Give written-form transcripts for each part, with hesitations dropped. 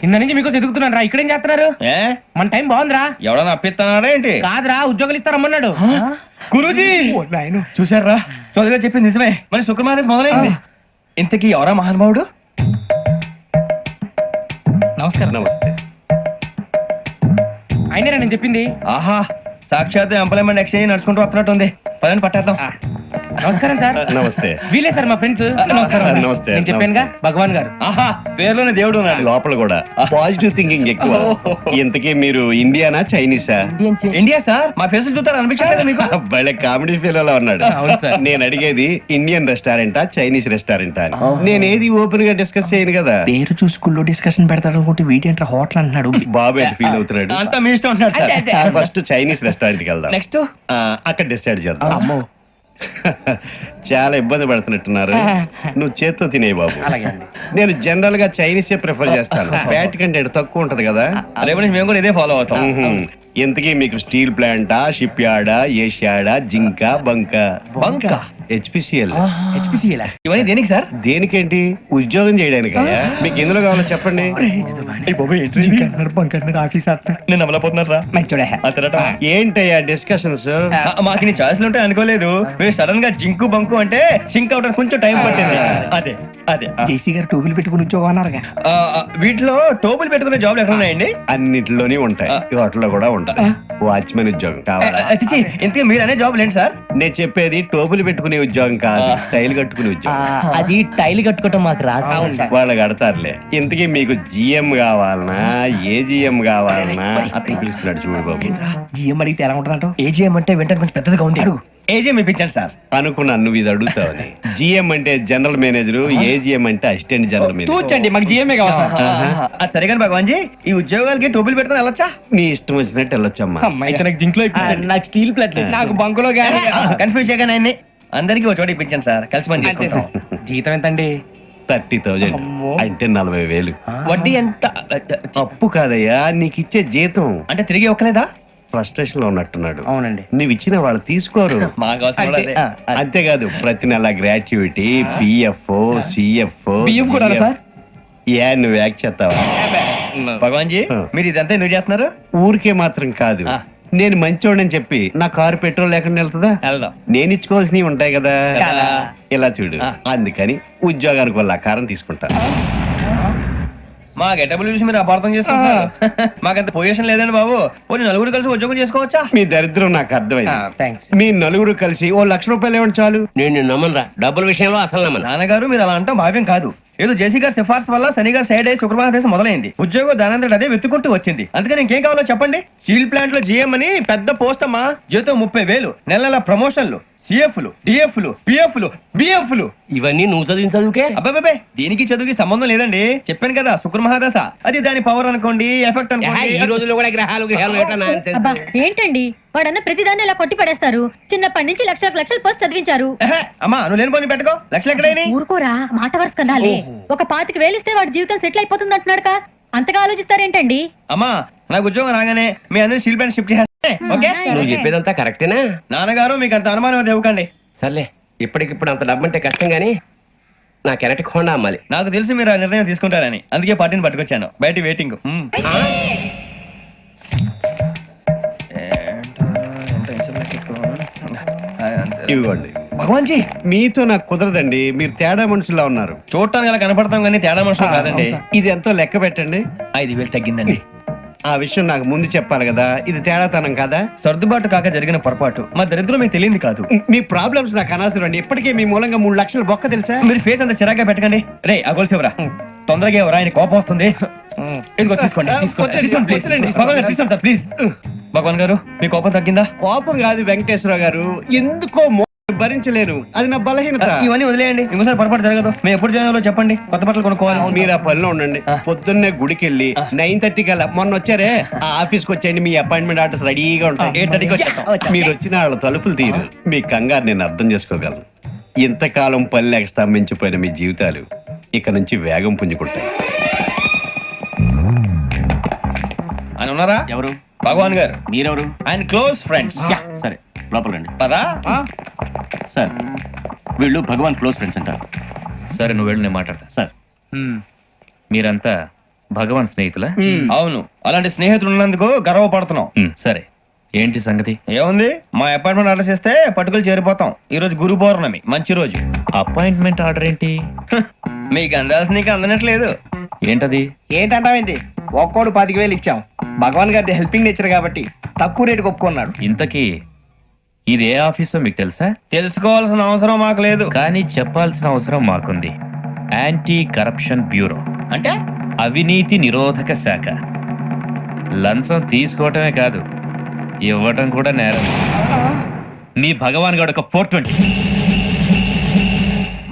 కింద నుంచి మీకు ఎదుగుతున్నాను రా. ఇక్కడేం చేస్తున్నారు? మన టైం బాగుందిరా. ఎవడన్నా అప్పిస్తున్నాడా ఏంటి? కాదురా, ఉద్యోగాలు ఇస్తారమ్మన్నాడు. గురూజీ చూసారా, చౌదరి గారు చెప్పింది నిజమే. మరి శుక్రమాదేశ్ మొదలైంది. ఇంతకీ ఎవరా మహానుభావుడు? నమస్కారం. నమస్తే. అయినరా నేను చెప్పింది? ఆహా, సాక్షాత్ ఎంప్లాయ్మెంట్ ఎక్స్చేంజ్ నడుచుకుంటూ వస్తున్నట్టు ఉంది. పదండి పట్టేద్దాం. నమస్కారం సార్. నమస్తే. వీలే సార్ మా ఫ్రెండ్స్. నమస్తే. నేను చెప్పానుగా భగవాన్ గారు. ఆహా, పేర్లోనే దేవుడు ఉన్నాడు. లోపల కూడా పాజిటివ్ థింకింగ్ ఎక్కువ. ఇంతకీ మీరు ఇండియానా చైనీసా? India sir. మా ఫేస్ చూస్తారు అనిపించలేదు మీకు? భలే కామెడీ ఫీల్ అలా ఉన్నాడు. అవును సార్. నేను అడిగేది ఇండియన్ రెస్టారెంటా చైనీస్ రెస్టారెంటా అని. నేనేది ఓపెన్ గా డిస్కస్ చేయను కదా. పేరు చూసుకుల్లో డిస్కషన్ పెడతాడు అనుకుంటే వీటేంట్రా హోటల్ అంటున్నాడు. బాబు ఎట్ ఫీల్ అవుతున్నాడు. అంతా మీ ఇష్టం ఉంటున్నాడు సార్. ఫస్ట్ చైనీస్ రెస్టారెంట్ కి వెళ్దాం. నెక్స్ట్ అక్కడ డిసైడ్ చేద్దాం. చాలా ఇబ్బంది పడుతున్నట్టున్నారు. నువ్వు చేత్తో తినే బాబు. నేను జనరల్ గా చైనీసే ప్రిఫర్ చేస్తాను. బ్యాట్ కంటే తక్కువ ఉంటది కదా. రేపు నుంచి మేము కూడా ఇదే ఫాలో అవుతాం. ఇంతకీ మీకు స్టీల్ ప్లాంటా, షిప్ యార్డా, ఏషియాడా, జింక, బంకా? బంకా, హెచ్పిసిఎల్. ఇవన్నీ దేనికి సార్? దేనికేంటి? ఉద్యోగం చేయడానికి. మీకు ఎందులో కావాలో చెప్పండి. నేను అమలపోతున్నారా? ఏంటయ్యా డిస్కషన్స్? మాకు నీ ఛాయిస్లు ఉంటాయి అనుకోలేదు. మీరు సడన్ గా జింకు బంకు అంటే సింక్ అవడానికి కొంచెం టైం పట్టింది. అదే అదే జేసీ గారు టోపీలు పెట్టుకుని ఉద్యోగం అన్నారుగా. వీటిలో టోపులు పెట్టుకునే జాబ్లు ఎక్కడ ఉన్నాయండి? అన్నిటిలోనే ఉంటాయి. వాటిలో కూడా ఉంటాయి. వాచ్మెన్ ఉద్యోగం కావాలా? ఇంతకీ మీరు అనే జాబ్ ఏంటి సార్? నేను చెప్పేది టోపులు పెట్టుకునే ఉద్యోగం కాదు, టైల్ కట్టుకునే ఉద్యోగం. అది టైల్ కట్టుకోవటం మాకు రాదు. వాళ్ళు కడతారులే. ఇంతకీ మీకు జిఎం కావాలనా, ఏ జిఎం కావాలనా? అతను పిలుస్తున్నాడు చూడు బాబు. జిఎం అడిగితే ఎలా ఉంటుందంట? ఏజీఎం అంటే వెంటనే కొంచెం పెద్దదిగా ఉంది. అడుగు. ఏజీఎం ఇప్పించండి సార్. అనుకున్నాను నువ్వు ఇది అడుగుతావని. జిఎం అంటే జనరల్ మేనేజర్, ఏజిఎం అంటే అసిస్టెంట్ జనరల్ మేనేజర్. తూచండి, మాకు జిఎంఏ కావాలి సార్. అది సరే కానీ భగవాన్ జీ, ఈ ఉద్యోగాలకి టోపులు పెట్టుకుని వెళ్ళొచ్చా? నీ ఇష్టం వచ్చినట్టు వెళ్ళొచ్చమ్మా. అయితే నాకు జింక్ లో నాకు స్టీల్ ప్లేట్ నాకు బంకులో గానీ. కన్ఫ్యూజ్ చేయగానే ఆయన్ని అందరికీ ఒక చోట ఇప్పించండి సార్. కలిసి పని చేసుకుంటాం. జీతం ఎంతండి? 30,000 అంటే 40,000. వడ్డీ ఎంత? అప్పు కాదయ్యా, నీకు ఇచ్చే జీతం. అంటే తిరిగి ఒక్కలేదా? ఫ్రస్ట్రేషన్ లో ఉన్నట్టున్నాడు. అవునండి. నువ్వు ఇచ్చిన వాళ్ళు తీసుకోరు. మాకు అవసరం కూడా అదే. అంతేకాదు ప్రతి నెల గ్రాట్యుటీ, పిఎఫ్, సిఎఫ్. బియ్యం కూడా సార్? ఏ నువ్వు యాక్ట్ చేస్తావా? భగవాన్ జీ, మీరు ఇదంతా ఎందుకు చేస్తున్నారు? ఊరికే మాత్రం కాదు. నేను మంచోడని చెప్పి నా కారు పెట్రోల్ లేకుండా వెళ్తుందా? వెళ్దాం. నేను ఇచ్చుకోవాల్సినవి ఉంటాయి కదా. ఇలా చూడు, అందుకని ఉద్యోగానికి వాళ్ళ ఆకారం తీసుకుంటా. మా గెటబుల్ చూసి మీరు అపార్థం చేసుకుంటున్నారు. మాకంత పొజిషన్ లేదండి బాబు. పోనీ నలుగురు కలిసి ఉద్యోగం చేసుకోవచ్చా? మీ దరిద్రం నాకు అర్థమైంది. థ్యాంక్స్. మీ నలుగురు కలిసి ₹1,00,000 ఇవ్వండి చాలు. నేను నమ్మను రా, డబ్బుల విషయంలో అసలు నమ్మను. నాన్నగారు మీరు అలా అంటాం భావ్యం కాదు. ఏదో జేసీ గారి సిఫార్సు వల్ల శని గారు సైడ్ అయ్యి శుక్రవారం మొదలైంది. ఉద్యోగం దానంతటి అదే వెతుకుంటూ వచ్చింది. అందుకని ఇంకేం కావాలో చెప్పండి. స్టీల్ ప్లాంట్ లో జిఎం అని పెద్ద పోస్ట్ అమ్మా. జీతం 30,000, నెల ప్రమోషన్లు, సిఎఫ్లు, డిఎఫ్లు, పిఎఫ్లు, బిఎఫ్లు. ఇవన్నీ నువ్వు చదివిన చదువుకే. అబ్బాబే, దీనికి చదువుకి సంబంధం లేదండి. చెప్పాను కదా, శుక్ర మహాదశ. అది దాని పవర్ అనుకోండి, ఎఫెక్ట్ అనుకోండి. ఈ రోజుల్లో కూడా గ్రహాలు ఎట్లా nonsense? అబ్బా ఏంటండి వాడన్న ప్రతిదాన్ని ఇలా కొట్టి పడేస్తారు. చిన్నప్పటి నుంచి లక్షల పోస్ట్ చదివించారు. అమ్మా నువ్వు లేని పోనీ పెట్టుకో. లక్షలు ఎక్కడైనా ఊరుకోరా, మాట వరుస కదాలే. ఒక 25,000 ఇస్తే వాడి జీవితం సెటిల్ అయిపోతుంది అంటున్నాడుగా. అంతగా ఆలోచిస్తారేంటండి? అమ్మా నాకు ఉద్యోగం రాగానే మీ అందరూ స్టీల్ ప్లాంట్ షిఫ్ట్ చేస్తే ఓకే. నువ్వు చెప్పేదంతా కరెక్టేనా? నాన్నగారు మీకు అంత అనుమానం అది ఇవ్వకండి. సర్లే, ఇప్పటికిప్పుడు అంత డబ్బు అంటే కష్టం గానీ నా కెనటిక్ హోండా అమ్మాలి. నాకు తెలుసు మీరు ఆ నిర్ణయం తీసుకుంటారని, అందుకే పార్టీని పట్టుకొచ్చాను. బయట వెయిటింగ్. ఇవ్వండి. భగవాన్ జీ, మీతో నాకు కుదరదండి. మీరు తేడా మనుషులా ఉన్నారు. చూడటానికి అలా కనపడతాం కానీ తేడా మనుషులు కాదండి. ఇది ఎంతో లెక్క పెట్టండి. 5,000 తగ్గిందండి. ఆ విషయం నాకు ముందు చెప్పాలి కదా. ఇది తేడాతనం కదా. సర్దుబాటు కాక జరిగిన పొరపాటు. మా దరిద్రం మీకు తెలియదు కాదు. మీ ప్రాబ్లమ్స్ నాకు అనవసరం అండి. ఇప్పటికే మీ మూలంగా 3 లక్షలు బొక్క తెలుసా. మీరు ఫేస్ అంత చిరాగ్గా పెట్టకండి. రే ఆ గొలుసు ఎవరా? తొందరగా ఎవరా? ఆయన కోపం వస్తుంది. ఇదిగో తీసుకోండి. తీసుకోండి సార్ ప్లీజ్. భగవాన్ గారు మీ కోపం తగ్గిందా? కోపం కాదు వెంకటేశ్వర గారు, ఎందుకో భరించలేను. అది నా బలహీనత. ఇవన్నీ వదిలేయండి, ఇంకోసారి పొరపాటు జరగదు. మేము ఎప్పుడు జాయిన్ చెప్పండి, కొత్త బట్టలు కొనుక్కోవాలి. మీరు ఆ పనిలో ఉండండి. పొద్దున్నే గుడికి వెళ్ళి 9:30 కల్లా, మొన్న వచ్చారే ఆ ఆఫీస్కి వచ్చేయండి. మీ అపాయింట్మెంట్ ఆర్డర్స్ రెడీగా ఉంటాయి. 8:30కి వచ్చేస్తాం. మీరు వచ్చిన వాళ్ళ తలుపులు తీరు. మీ కంగారు నేను అర్థం చేసుకోగలను. ఇంతకాలం పని లేక స్తంభించిపోయిన మీ జీవితాలు ఇక నుంచి వేగం పుంజుకుంటాయి. ఆయన ఉన్నారా? ఎవరు? భగవాన్ గారు. మీరెవరు? ఆయన క్లోజ్ ఫ్రెండ్స్. సరే లోపల రండి. పదా సార్ వీళ్ళు భగవాన్ క్లోజ్ ఫ్రెండ్స్ అంటారు. సరే నువ్వు వెళ్ళు, నేను మాట్లాడతా. సార్ మీరంతా భగవాన్ స్నేహితులా అవును, అలాంటి స్నేహితులు ఉన్నందుకు గర్వపడుతున్నాం. సరే, ఏంటి సంగతి? ఏముంది, మా అపాయింట్మెంట్ ఆర్డర్ చేస్తే పట్టుకులు చేరిపోతాం. ఈ రోజు గురు పౌర్ణమి, మంచి రోజు. అపాయింట్మెంట్ ఆర్డర్ ఏంటి? మీకు అందాల్సిన నీకు అందనట్లేదు. ఏంటది? ఏంటంటావేంటి? ఒక్కోడు 25,000 ఇచ్చాం. భగవాన్ గారి హెల్పింగ్ నేచర్ కాబట్టి తక్కువ రేటుకి ఒప్పుకున్నాడు. ఇంతకీ ఇది ఏ ఆఫీసో మీకు తెలుసా? తెలుసుకోవాల్సిన అవసరం మాకు లేదు. కానీ చెప్పాల్సిన అవసరం మాకుంది. యాంటీ కరప్షన్ బ్యూరో, అంటే అవినీతి నిరోధక శాఖ. లంచం తీసుకోవటమే కాదు, ఇవ్వటం కూడా నేరం. మీ భగవాన్ గారు ఒక 420.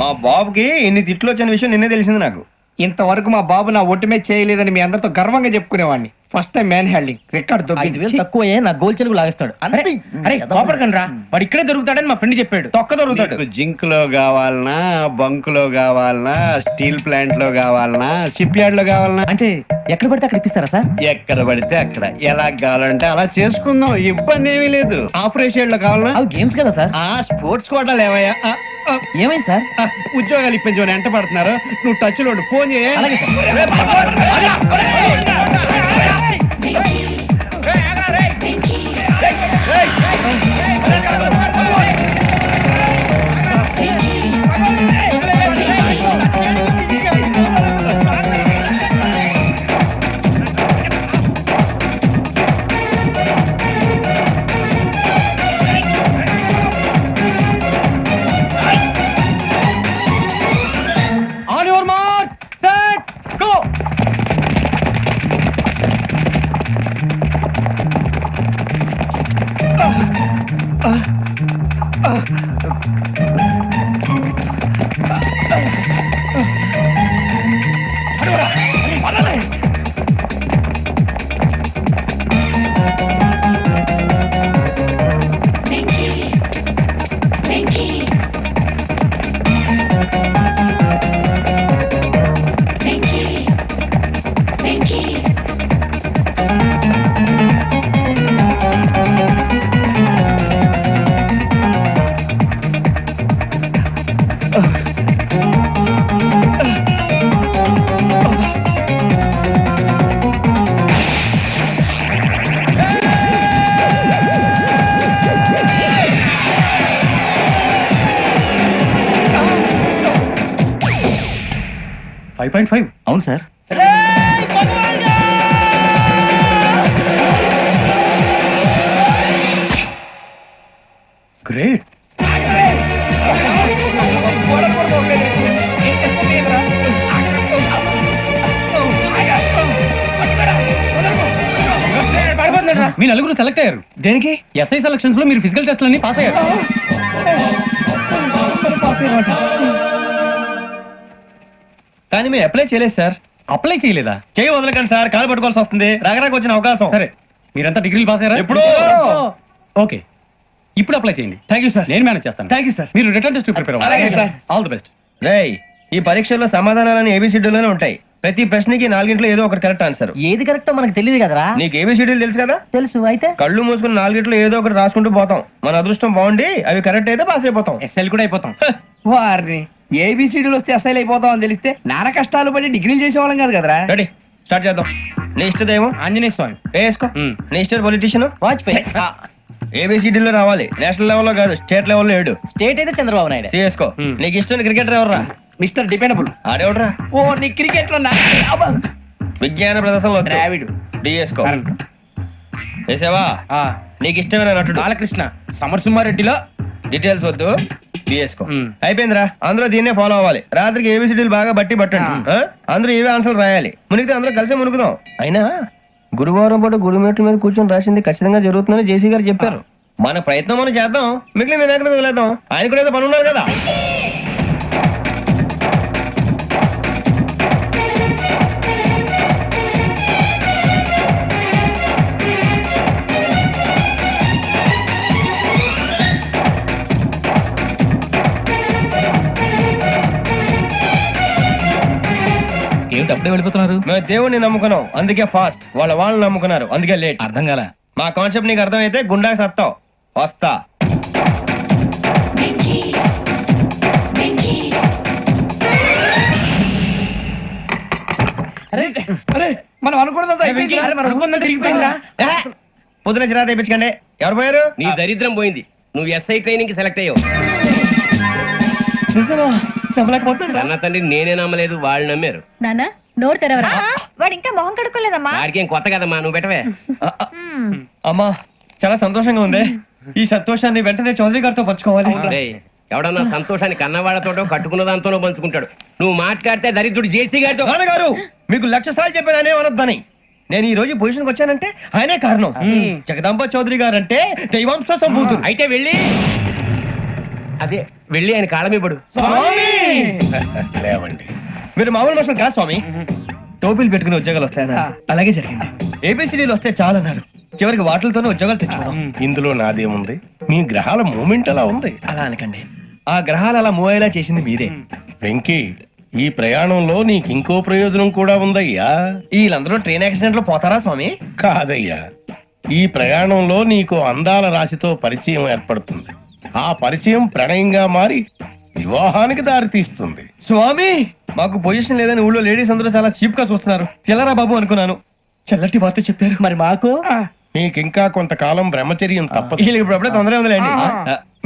మా బాబుకి ఇన్ని తిట్లు వచ్చిన విషయం నిన్నే తెలిసింది నాకు. ఇంతవరకు మా బాబు నా ఒట్టుమే చేయలేదని మీ అందరితో గర్వంగా చెప్పుకునేవాడిని. First time man handing record దొరికింది. తక్కువే నా గోల్ చెలుగు లాగేస్తాడు. అరే కోపడకండి రా, వాడు ఇక్కడే దొరుకుతాడని మా ఫ్రెండ్ చెప్పాడు. తొక్క దొరుకుతాడు. మీకు జింక్ లో కావాలనా, బంక్ లో కావాలనా, స్టీల్ ప్లాంట్ లో కావాలనా, షిప్ యార్డ్ లో కావాలనా? అంటే ఎక్కడ పడితే అక్కడ ఇప్పిస్తారా సార్? ఎక్కడ పడితే అక్కడ, ఎలా కావాలంటే అలా చేసుకుందాం, ఇబ్బంది ఏమీ లేదు. ఆపరేషన్ లో కావాలనా? అవి గేమ్స్ కదా సార్. ఆ స్పోర్ట్స్ కోటాలు ఏమయ్యా? ఏమైంది సార్? ఉద్యోగాలు ఇప్పించమని ఎంట పడుతున్నారు. నువ్వు టచ్ లో ఉండు, ఫోన్ చేయ. అలాగే sir. On your mark, set, go. అవును సార్. గ్రేట్. మీ నలుగురు సెలెక్ట్ అయ్యారు. దేనికి? ఎస్ఐ సెలక్షన్స్ లో మీరు ఫిజికల్ టెస్ట్ అన్ని పాస్ అయ్యారు. కానీ మేము అప్లై చేయలేదు సార్. అప్లై చేయలేదా? చేయి వదలకండి సార్, కాలు పట్టుకోవాల్సి వస్తుంది. రాగరాకు వచ్చిన అవకాశం. సరే, మీరంతా డిగ్రీలు పాస్ అయ్యారా? ఎప్పుడో. ఓకే, ఇప్పుడు అప్లై చేయండి. Thank you sir. నేను మేనేజ్ చేస్తాను. Thank you sir. మీరు రిటర్న్ టెస్ట్ ప్రిపేర్ అలాగే అవ్వాలి. సార్. All the best. రేయ్, ఈ పరీక్షల్లో సమాధానాలని ఏబిసిడ్యూల్లోనే ఉంటాయి. ప్రతి ప్రశ్నకి 4 ఏదో ఒకటి కరెక్ట్ ఆన్సర్. ఏది కరెక్టో మనకు తెలియదు కదరా. నీకు ఏబిసిడ్యూల్ తెలుసు కదా? తెలుసు. అయితే కళ్ళు మూసుకుని 4 ఏదో ఒకటి రాసుకుంటూ పోతాం. మన అదృష్టం బాగుండి అవి కరెక్ట్ అయితే పాస్ అయిపోతాం. ఎస్ఎల్ కూడా అయిపోతాం. వారిని ఏబిసిడీలు వస్తే అసైల్ అయిపోతాం అని తెలిస్తే నాన్న కష్టాలు పడి డిగ్రీలు చేసేవాళ్ళం కాదు కదరా. రెడీ, స్టార్ట్ చేద్దాం. నీ ఇష్టదేమో ఆంజనేయ స్వామి. వేసుకో. నీ ఇష్ట పొలిటీషియన్ వాజ్పేయి. ఏబిసిడీలో రావాలి. నేషనల్ లెవెల్లో కాదు, స్టేట్ లెవెల్లో 7. స్టేట్ అయితే చంద్రబాబు నాయుడు. సిఎస్కో. నీకు ఇష్టం క్రికెటర్ ఎవర్రా? Mister dependable. ఆడేవడరా? ఓ నీ క్రికెట్ లో విజ్ఞాన ప్రదర్శనలో ద్రావిడు. డిఎస్కో. వేసావా? నీకు ఇష్టమైన నటుడు? బాలకృష్ణ. సమర్సింహారెడ్డిలో డీటెయిల్స్ వద్దు, బిఎస్కో. అయిపోయిందిరా. అందరూ దీన్నే ఫాలో అవ్వాలి. రాత్రికి ఏబిసిడీలు బాగా బట్టి పట్టండి. అందరూ ఏవే ఆన్సర్లు రాయాలి. మునిగితే అందరూ కలిసి మునుగుదాం. అయినా గురువారం పాటు గురుమేట్ల మీద కూర్చొని రాసింది ఖచ్చితంగా జరుగుతుందని జేసీ గారు చెప్పారు. మన ప్రయత్నం మనం చేద్దాం, మిగిలింది వినాయకుడు వదిలేద్దాం. ఆయన కూడా ఏదో పని ఉన్నారు కదా. ఏమిటి అప్పుడే వెళ్ళిపోతున్నారు? మేము దేవుడిని నమ్ముకున్నాం, అందుకే ఫాస్ట్. వాళ్ళని నమ్ముకున్నారు, అందుకే లేట్. అర్థం కాల. మా కాన్సెప్ట్ నీకు అర్థమైతే గుండా సత్తావు. వస్తా. అరే మనం అనుకున్నదంతా అయిపోయింది. అరే, మనం అనుకున్నది తిరిగిపోయిందిరా. పొద్దున చిరా తెప్పించకండి. ఎవరు పోయారు? నీ దరిద్రం పోయింది. నువ్వు ఎస్ఐ ట్రైనింగ్ కి సెలెక్ట్ అయ్యావు. నిజమా? నమ్మలేకపోతున్నాను. అన్న తండ్రి నేనే నమ్మలేదు, వాళ్ళు నమ్మారు. నాన్న నోరు తెరవరా. వాడు ఇంకా మొహం కడుక్కోలేదమ్మా. వాడికి ఏం కొత్త కదమ్మా, నువ్వు పెట్టవే. అమ్మా చాలా సంతోషంగా ఉంది. ఈ సంతోషాన్ని వెంటనే చౌదరి గారితో పంచుకోవాలి. డేయ్, ఎవడన్నా సంతోషాన్ని కన్నవాళ్లతోటో కట్టుకున్న దాంతోనో పంచుకుంటాడు. నువ్వు మాట్లాడితే దరిద్రుడు జేసీ గారితో. నాన్నగారు మీకు 1,00,000 సార్లు చెప్పాను ఆయనే అనొద్దని. నేను ఈ రోజు పొజిషన్కి వచ్చానంటే ఆయనే కారణం. జగదాంబ చౌదరి గారు అంటే దైవాంశ సంభూతుడు. అయితే వెళ్ళి అదే వెళ్ళి ఆయన కాళ్ళమివ్వడు. లేవండి. మీరు మామూలు మనుషులు కాదు స్వామి. టోపీలు పెట్టుకుని ఉద్యోగాలు వస్తాయన్నారు. అలాగే జరిగింది. ఏబిసిడీలు వస్తే చాలన్నారు. చివరికి వాటిలతోనే ఉద్యోగాలు తెచ్చుకున్నాం. ఇందులో నాదేముంది? మీ గ్రహాల మూమెంట్ అలా ఉంది. అలా అనకండి. ఆ గ్రహాలు అలా మూవ్ అయ్యేలా చేసింది మీరే. వెంకీ, ఈ ప్రయాణంలో నీకు ఇంకో ప్రయోజనం కూడా ఉందయ్యా. వీళ్ళందరూ ట్రైన్ యాక్సిడెంట్ లో పోతారా స్వామి? కాదయ్యా, ఈ ప్రయాణంలో నీకు అందాల రాశితో పరిచయం ఏర్పడుతుంది. ఆ పరిచయం ప్రణయంగా మారి వివాహానికి దారితీస్తుంది. స్వామి మాకు పొజిషన్ లేదని ఊళ్ళో లేడీస్ అందరూ చాలా చీప్ గా చూస్తున్నారు. తెల్లరా బాబు అనుకున్నాను. చల్లటి వార్త చెప్పారు. మరి మాకు నీకింకా కొంతకాలం బ్రహ్మచర్యం తప్పదు. వీళ్ళకి ఇప్పుడు అప్పుడే తొందరగా ఉందిలేండి.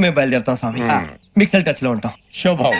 మేము బయలుదేరుతాం స్వామి. మిక్సెల్ టచ్ లో ఉంటాం. శుభం.